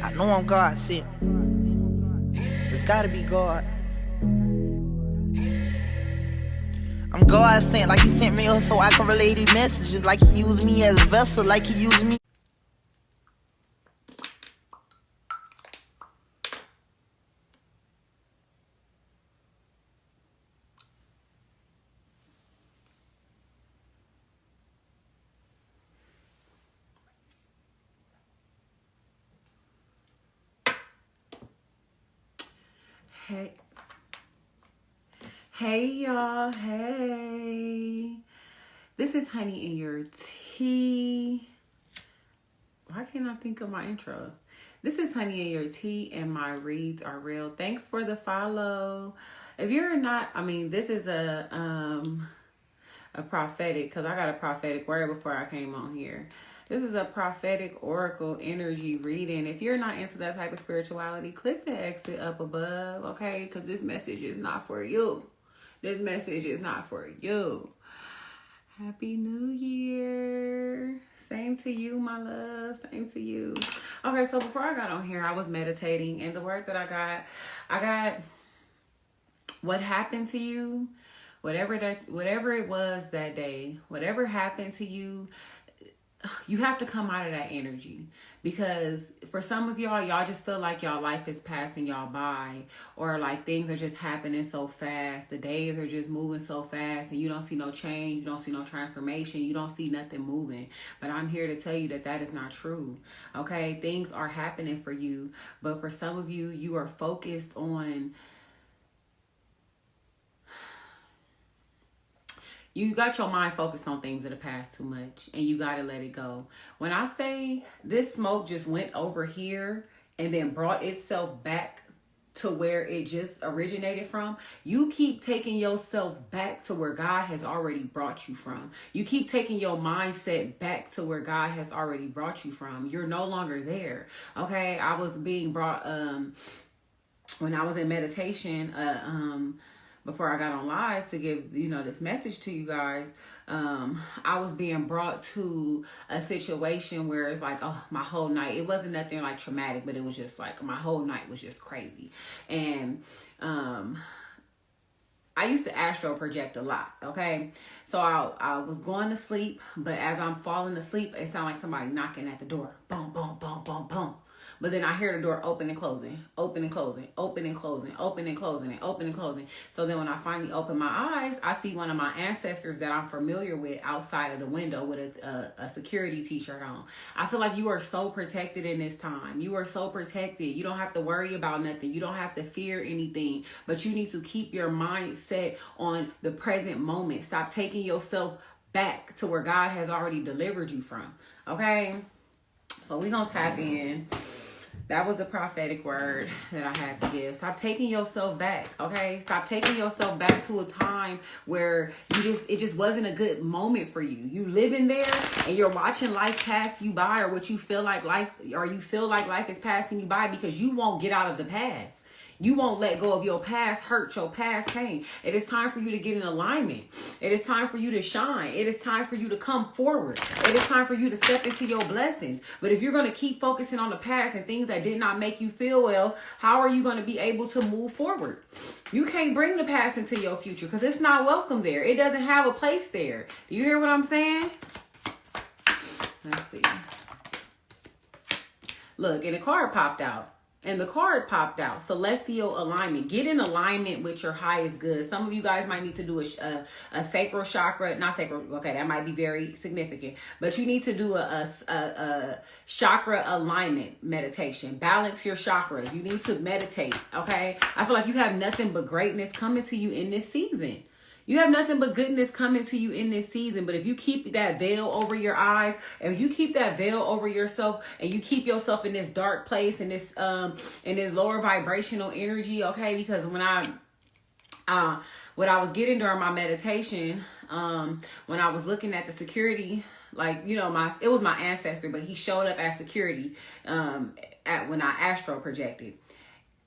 I know I'm God sent. It's gotta be God. I'm God sent, like he sent me so I can relay these messages, like he used me as a vessel, like he used me. Hey y'all, hey. This is Honey in Your Tea. Why can't I think of my intro? This is Honey in Your Tea and my reads are real. Thanks for the follow. If you're not, this is a prophetic, because I got a prophetic word before I came on here. This is a prophetic oracle energy reading. If you're not into that type of spirituality, click the exit up above, okay? Because this message is not for you. This message is not for you. Happy New Year. Same to you, my love. Same to you. Okay, so before I got on here, I was meditating, and the word that I got what happened to you, whatever it was that day, whatever happened to you, you have to come out of that energy. Because for some of y'all just feel like y'all life is passing y'all by, or like things are just happening so fast. The days are just moving so fast and you don't see no change. You don't see no transformation. You don't see nothing moving. But I'm here to tell you that that is not true. Okay. Things are happening for you. But for some of you, you are focused on, you got your mind focused on things of the past too much, and you got to let it go. When I say this smoke just went over here and then brought itself back to where it just originated from, you keep taking yourself back to where God has already brought you from. You keep taking your mindset back to where God has already brought you from. You're no longer there. Okay. I was being brought, when I was in meditation, before I got on live to give, this message to you guys, I was being brought to a situation where it's like, oh, my whole night, it wasn't nothing like traumatic, but it was just like my whole night was just crazy. And, I used to astral project a lot. Okay. So I was going to sleep, but as I'm falling asleep, it sounded like somebody knocking at the door. Boom, boom, boom, boom, boom. But then I hear the door open and closing, open and closing, open and closing, open and closing, and open and closing. So then when I finally open my eyes, I see one of my ancestors that I'm familiar with outside of the window with a security t-shirt on. I feel like you are so protected in this time. You are so protected. You don't have to worry about nothing. You don't have to fear anything. But you need to keep your mind set on the present moment. Stop taking yourself back to where God has already delivered you from. Okay? So we're going to tap in. That was the prophetic word that I had to give. Stop taking yourself back, okay? Stop taking yourself back to a time where it just wasn't a good moment for you. You living there and you're watching life pass you by, or you feel like life is passing you by because you won't get out of the past. You won't let go of your past hurt, your past pain. It is time for you to get in alignment. It is time for you to shine. It is time for you to come forward. It is time for you to step into your blessings. But if you're going to keep focusing on the past and things that did not make you feel well, how are you going to be able to move forward? You can't bring the past into your future because it's not welcome there. It doesn't have a place there. Do you hear what I'm saying? Let's see. Look, and the card popped out. And the card popped out. Celestial alignment. Get in alignment with your highest good. Some of you guys might need to do a sacral chakra. Not sacral. Okay, that might be very significant. But you need to do a chakra alignment meditation. Balance your chakras. You need to meditate. Okay? I feel like you have nothing but greatness coming to you in this season. You have nothing but goodness coming to you in this season. But if you keep that veil over your eyes, and you keep that veil over yourself, and you keep yourself in this dark place, in this lower vibrational energy, okay? Because when what I was getting during my meditation, when I was looking at the security, it was my ancestor, but he showed up as security when I astral projected.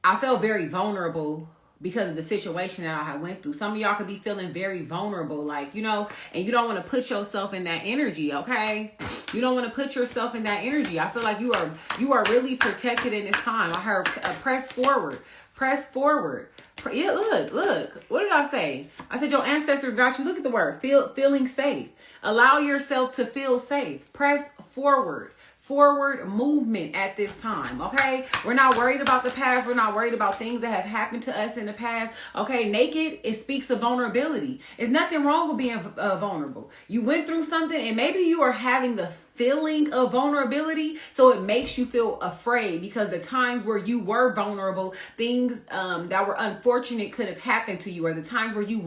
I felt very vulnerable because of the situation that I had went through. Some of y'all could be feeling very vulnerable, like, you know, and you don't want to put yourself in that energy, okay? You don't want to put yourself in that energy. I feel like you are really protected in this time. I heard press forward. Press forward. Yeah, look. What did I say? I said your ancestors got you. Look at the word. Feeling safe. Allow yourself to feel safe. Press forward. Forward movement at this time, okay? We're not worried about the past. We're not worried about things that have happened to us in the past, okay? Naked, it speaks of vulnerability. There's nothing wrong with being vulnerable. You went through something, and maybe you are having the feeling of vulnerability, so it makes you feel afraid because the times where you were vulnerable, things that were unfortunate could have happened to you, or the times where you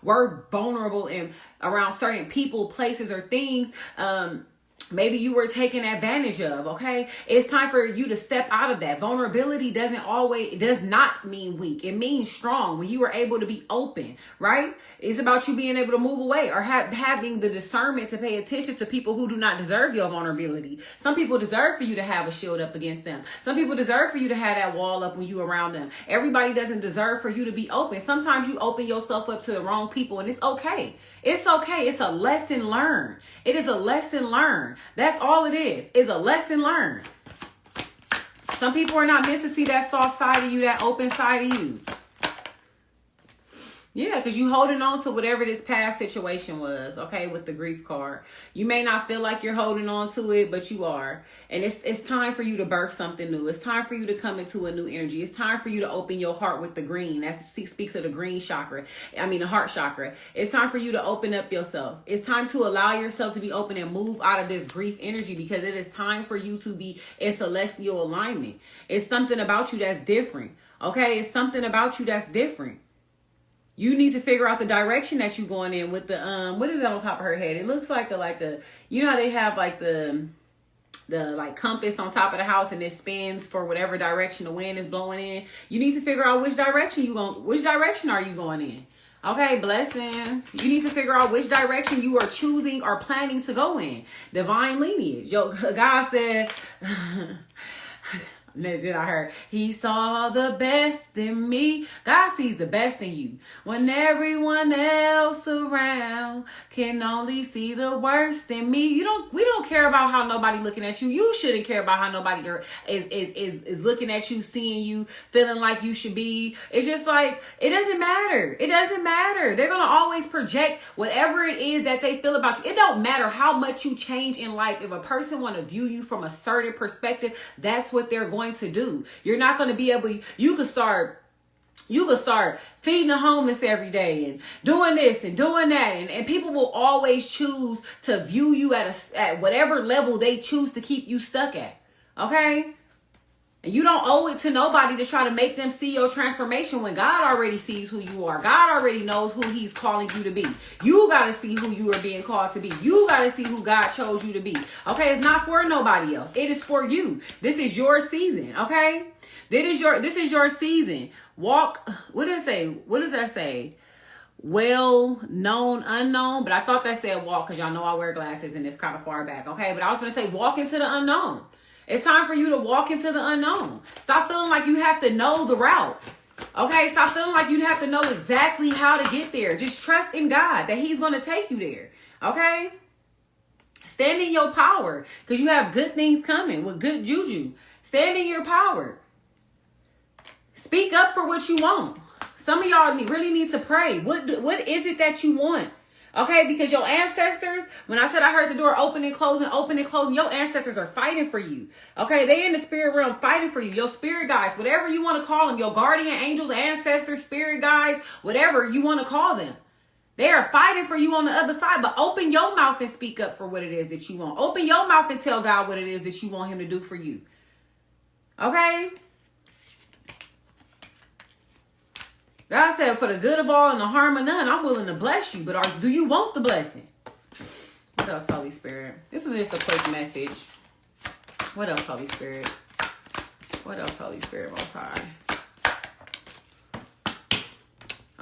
were vulnerable in around certain people, places, or things, maybe you were taken advantage of, okay? It's time for you to step out of that. Vulnerability does not mean weak. It means strong. When you are able to be open, right? It's about you being able to move away or having the discernment to pay attention to people who do not deserve your vulnerability. Some people deserve for you to have a shield up against them. Some people deserve for you to have that wall up when you around them. Everybody doesn't deserve for you to be open. Sometimes you open yourself up to the wrong people, and it's okay. It's okay. It's a lesson learned. It is a lesson learned. That's all it is. It's a lesson learned. Some people are not meant to see that soft side of you, that open side of you. Yeah, because you holding on to whatever this past situation was, okay, with the grief card. You may not feel like you're holding on to it, but you are. And it's time for you to birth something new. It's time for you to come into a new energy. It's time for you to open your heart with the green. That speaks of the green chakra. The heart chakra. It's time for you to open up yourself. It's time to allow yourself to be open and move out of this grief energy, because it is time for you to be in celestial alignment. It's something about you that's different, okay? It's something about you that's different. You need to figure out the direction that you're going in with the, what is that on top of her head? It looks like a, you know how they have like the like compass on top of the house, and it spins for whatever direction the wind is blowing in. You need to figure out which direction are you going in? Okay, blessings. You need to figure out which direction you are choosing or planning to go in. Divine lineage. God said, then I heard, he saw the best in me. God sees the best in you. When everyone else around can only see the worst in me. We don't care about how nobody looking at you. You shouldn't care about how nobody is looking at you, seeing you, feeling like you should be. It's just like, it doesn't matter. It doesn't matter. They're going to always project whatever it is that they feel about you. It don't matter how much you change in life. If a person want to view you from a certain perspective, that's what they're going to do. You're not going to be able, you could start feeding the homeless every day and doing this and doing that, and people will always choose to view you at whatever level they choose to keep you stuck at. Okay? And you don't owe it to nobody to try to make them see your transformation when God already sees who you are. God already knows who he's calling you to be. You got to see who you are being called to be. You got to see who God chose you to be. Okay? It's not for nobody else. It is for you. This is your season. Okay? This is your season. Walk. What does it say? What does that say? Well known, unknown. But I thought that said walk, because y'all know I wear glasses and it's kind of far back. Okay? But I was going to say walk into the unknown. It's time for you to walk into the unknown. Stop feeling like you have to know the route. Okay? Stop feeling like you have to know exactly how to get there. Just trust in God that he's going to take you there. Okay? Stand in your power, because you have good things coming with good juju. Stand in your power. Speak up for what you want. Some of y'all really need to pray. What is it that you want? Okay, because your ancestors, when I said I heard the door open and closing, your ancestors are fighting for you. Okay, they in the spirit realm fighting for you. Your spirit guides, whatever you want to call them, your guardian angels, ancestors, spirit guides, whatever you want to call them. They are fighting for you on the other side, but open your mouth and speak up for what it is that you want. Open your mouth and tell God what it is that you want him to do for you. Okay? God said, for the good of all and the harm of none, I'm willing to bless you. But do you want the blessing? What else, Holy Spirit? This is just a quick message. What else, Holy Spirit? What else, Holy Spirit Most High?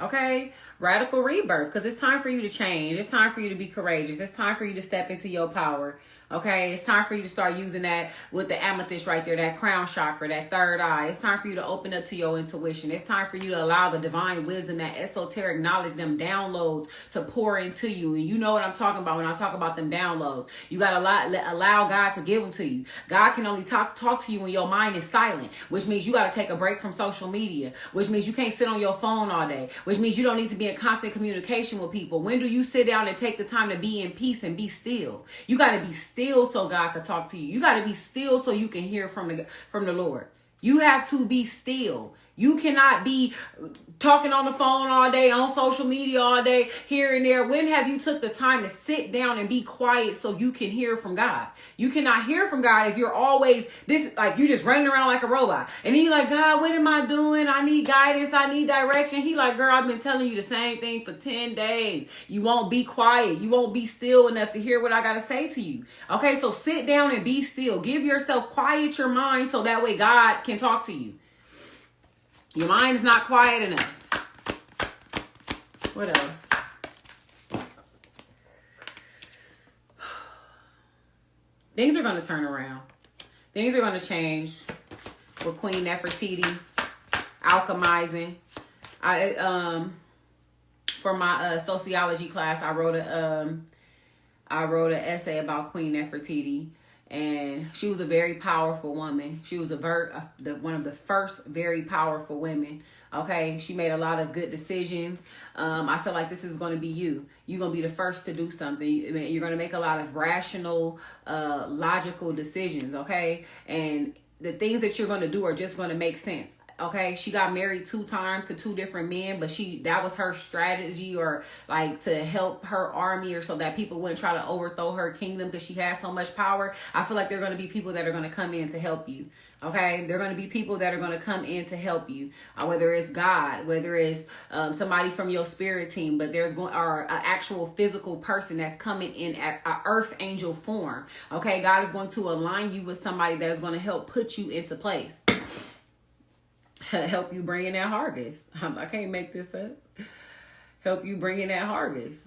Okay? Radical rebirth, because it's time for you to change. It's time for you to be courageous. It's time for you to step into your power. Okay, it's time for you to start using that with the amethyst right there, that crown chakra, that third eye. It's time for you to open up to your intuition. It's time for you to allow the divine wisdom, that esoteric knowledge, them downloads to pour into you. And you know what I'm talking about when I talk about them downloads. You got to allow God to give them to you. God can only talk to you when your mind is silent, which means you got to take a break from social media, which means you can't sit on your phone all day, which means you don't need to be in constant communication with people. When do you sit down and take the time to be in peace and be still? You got to be still so God can talk to you. You got to be still so you can hear from the Lord. You have to be still. You cannot be talking on the phone all day, on social media all day, here and there. When have you took the time to sit down and be quiet so you can hear from God? You cannot hear from God if you're always you just running around like a robot. And he like, God, what am I doing? I need guidance. I need direction. He like, girl, I've been telling you the same thing for 10 days. You won't be quiet. You won't be still enough to hear what I got to say to you. Okay, so sit down and be still. Give yourself, quiet your mind so that way God can talk to you. Your mind is not quiet enough. What else? Things are going to turn around. Things are going to change with Queen Nefertiti alchemizing. For my sociology class, I wrote an essay about Queen Nefertiti. And she was a very powerful woman. She was one of the first very powerful women. Okay, she made a lot of good decisions. I feel like this is going to be you. You're going to be the first to do something. You're going to make a lot of rational, logical decisions. Okay, and the things that you're going to do are just going to make sense. Okay, she got married 2 times to 2 different men, but that was her strategy, or like to help her army, or so that people wouldn't try to overthrow her kingdom because she has so much power. I feel like there are going to be people that are going to come in to help you. Okay, there are going to be people that are going to come in to help you, whether it's God, whether it's somebody from your spirit team, but there's an actual physical person that's coming in at an earth angel form. Okay, God is going to align you with somebody that is going to help put you into place. Help you bring in that harvest. I can't make this up. Help you bring in that harvest.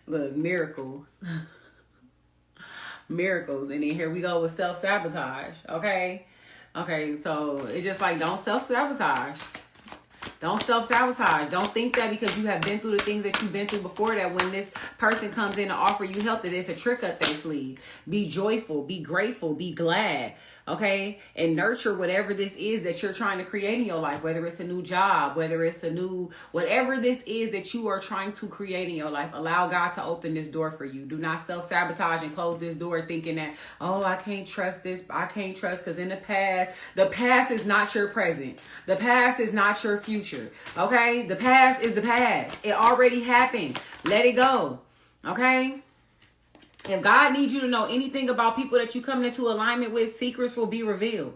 Look, miracles. Miracles. And then here we go with self-sabotage. Okay? Okay, so it's just like, don't self-sabotage. Don't self-sabotage. Don't think that because you have been through the things that you've been through before, that when this person comes in to offer you help, that it's a trick up their sleeve. Be joyful. Be grateful. Be glad. Okay, and nurture whatever this is that you're trying to create in your life, whether it's a new job, whether it's whatever this is that you are trying to create in your life. Allow God to open this door for you. Do not self-sabotage and close this door thinking that, oh, I can't trust this. I can't trust, because in the past is not your present. The past is not your future. Okay, the past is the past. It already happened. Let it go. Okay. If God needs you to know anything about people that you come into alignment with, secrets will be revealed.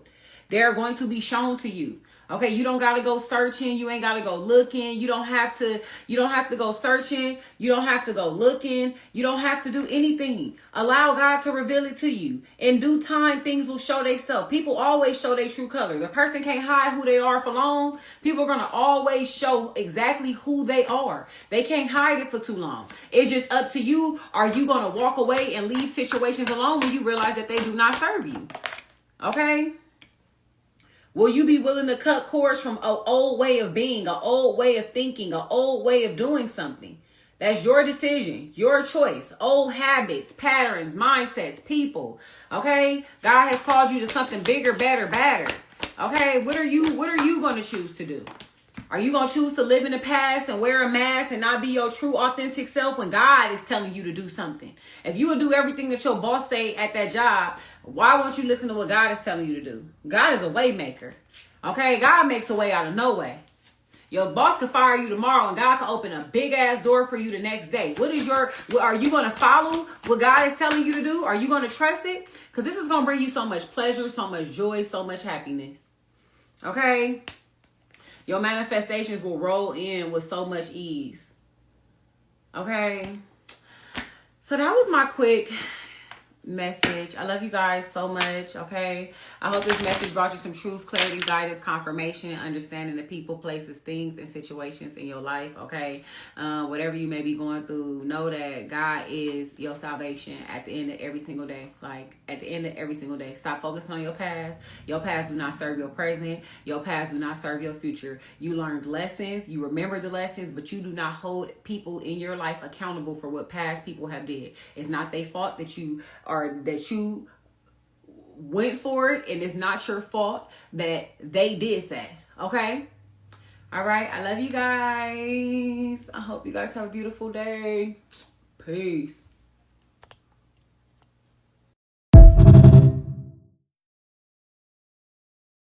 They're going to be shown to you. Okay, you don't got to go searching. You ain't got to go looking. You don't have to go searching. You don't have to go looking. You don't have to do anything. Allow God to reveal it to you. In due time, things will show themselves. People always show their true colors. A person can't hide who they are for long. People are going to always show exactly who they are. They can't hide it for too long. It's just up to you. Are you going to walk away and leave situations alone when you realize that they do not serve you? Okay? Will you be willing to cut cords from an old way of being, an old way of thinking, an old way of doing something? That's your decision, your choice. Old habits, patterns, mindsets, people. Okay? God has called you to something bigger, better, badder. Okay? What are you going to choose to do? Are you going to choose to live in the past and wear a mask and not be your true authentic self when God is telling you to do something? If you would do everything that your boss say at that job, why won't you listen to what God is telling you to do? God is a way maker. Okay? God makes a way out of no way. Your boss could fire you tomorrow and God can open a big ass door for you the next day. Are you going to follow what God is telling you to do? Are you going to trust it? Because this is going to bring you so much pleasure, so much joy, so much happiness. Okay? Your manifestations will roll in with so much ease. Okay? So that was my quick message. I love you guys so much. Okay, I hope this message brought you some truth, clarity, guidance, confirmation, understanding the people, places, things, and situations in your life. Okay, whatever you may be going through, know that God is your salvation at the end of every single day. Like at the end of every single day, stop focusing on your past. Your past do not serve your present. Your past do not serve your future. You learned lessons, you remember the lessons, but you do not hold people in your life accountable for what past people have did. It's not their fault that you went for it, and it's not your fault that they did that. Okay? All right. I love you guys. I hope you guys have a beautiful day. Peace.